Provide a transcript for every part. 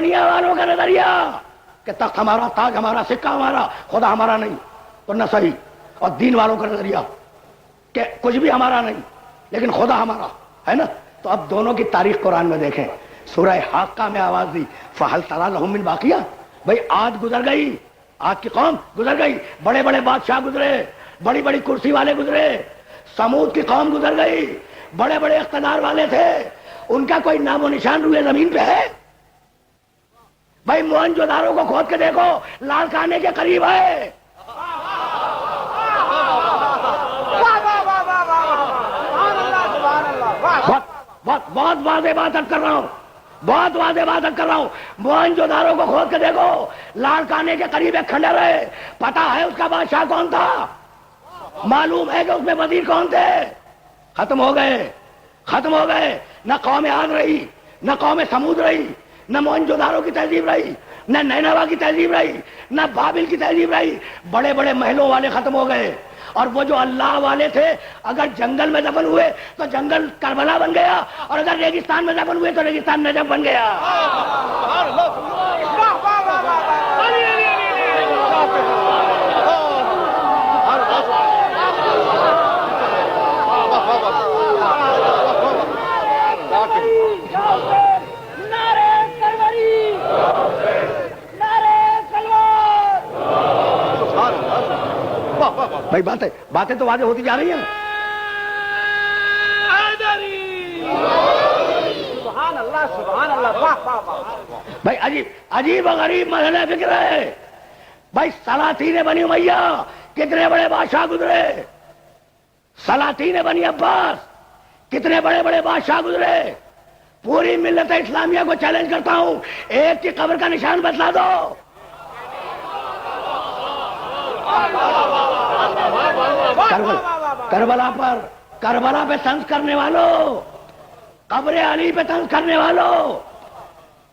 دنیا والوں کا نظریہ کہ تخت ہمارا، تاج ہمارا، سکہ ہمارا، خدا ہمارا نہیں تو نہ صحیح، اور دین والوں کا نظریہ کہ کچھ بھی ہمارا نہیں لیکن خدا ہمارا ہے نا. تو اب دونوں کی تاریخ قرآن میں دیکھیں. سورہ حاقہ میں آواز دی فَهَلْ تَرَىٰ لَهُم مِّن بَاقِیَةٍ. بھائی عاد گزر گئی، عاد کی قوم گزر گئی، بڑے بڑے بادشاہ گزرے، بڑی بڑی کرسی والے گزرے. سمود کی قوم گزر گئی، بڑے بڑے اقتدار والے تھے، ان کا کوئی نام و نشان روئے زمین پہ ہے؟ بھائی موہنجودارو کو کھود کے دیکھو، لال کانے کے قریب ہے. بہت واضح بات کر رہا ہوں، بہت واضح بات کر رہا ہوں. موہنجودارو کو کھود کے دیکھو، لال کانے کے قریب ایک کھنڈر ہے. پتا ہے اس کا بادشاہ کون تھا؟ معلوم ہے کہ اس میں وزیر کون تھے؟ ختم ہو گئے، ختم ہو گئے. نہ قوم عاد رہی، نہ قوم سمود رہی، نہ موہنجودارو کی تہذیب رہی، نہ نینوا کی تہذیب رہی، نہ بابل کی تہذیب رہی. بڑے بڑے محلوں والے ختم ہو گئے. اور وہ جو اللہ والے تھے اگر جنگل میں دفن ہوئے تو جنگل کربلا بن گیا، اور اگر ریگستان میں دفن ہوئے تو ریگستان نجف بن گیا. بھائی باتیں تو واضح ہوتی جا رہی ہیں. سبحان اللہ سبحان اللہ، واہ واہ واہ. بھائی عجیب و غریب مرحلہ فکر ہے. بھائی سلاطین بنی امیہ کتنے بڑے بادشاہ گزرے، سلاطین بنی عباس کتنے بڑے بڑے بادشاہ گزرے. پوری ملت اسلامیہ کو چیلنج کرتا ہوں، ایک کی قبر کا نشان بتلا دو. کربلا پہ طنز کرنے والوں، قبر علی پہ طنز کرنے والوں،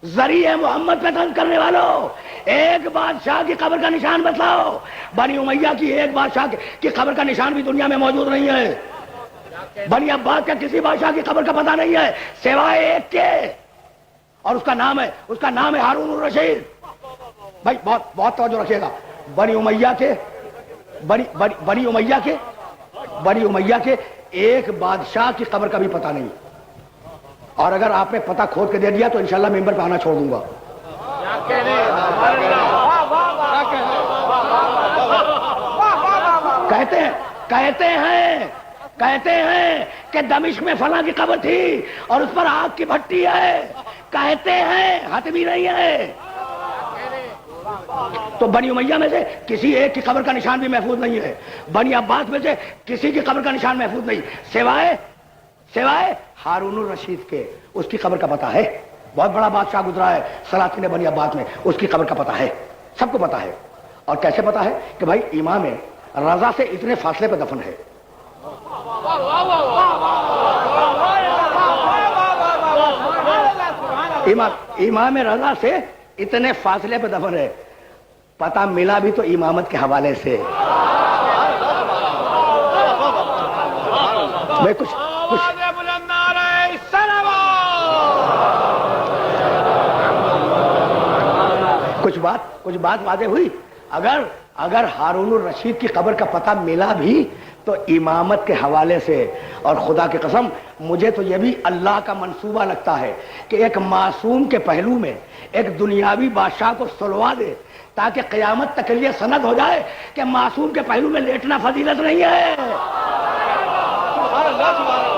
ذریعہ محمد پہ طنز کرنے والوں، ایک بادشاہ کی قبر کا نشان بتلاؤ. بنی امیہ کی ایک بادشاہ کی قبر کا نشان بھی دنیا میں موجود نہیں ہے. بنی عباس کا کسی بادشاہ کی قبر کا پتہ نہیں ہے سوائے ایک کے، اور اس کا نام ہے ہارون الرشید. بھائی بہت توجہ رکھیے گا. بنی امیہ کے ایک بادشاہ کی قبر کا بھی پتہ نہیں، اور اگر آپ نے پتہ کھود کے دے دیا تو انشاءاللہ ممبر پہ آنا چھوڑ دوں گا. کہتے ہیں کہ دمشق میں فلاں کی قبر تھی اور اس پر آگ کی بھٹی ہے. کہتے ہیں، حتمی نہیں ہے. تو بنی امیہ میں سے کسی ایک کی قبر کا نشان بھی محفوظ نہیں ہے. بنی عباس میں سے کسی کی قبر کا نشان محفوظ نہیں سوائے ہارون الرشید کے. اس کی قبر کا پتہ ہے. بہت بڑا بادشاہ گزرا ہے سلاطین بنی عباس میں، اس کی قبر کا پتہ ہے، سب کو پتہ ہے. اور کیسے پتہ ہے؟ کہ بھائی امام رضا سے اتنے فاصلے پہ دفن ہے. امام رضا سے اتنے فاصلے پہ دفن ہے. پتہ ملا بھی تو امامت کے حوالے سے. میں کچھ بات واضح ہوئی. اگر ہارون الرشید کی قبر کا پتہ ملا بھی تو امامت کے حوالے سے. اور خدا کی قسم مجھے تو یہ بھی اللہ کا منصوبہ لگتا ہے کہ ایک معصوم کے پہلو میں ایک دنیاوی بادشاہ کو سلوا دے تاکہ قیامت تک کے لیے سند ہو جائے کہ معصوم کے پہلو میں لیٹنا فضیلت نہیں ہے. سبحان اللہ سبحان اللہ.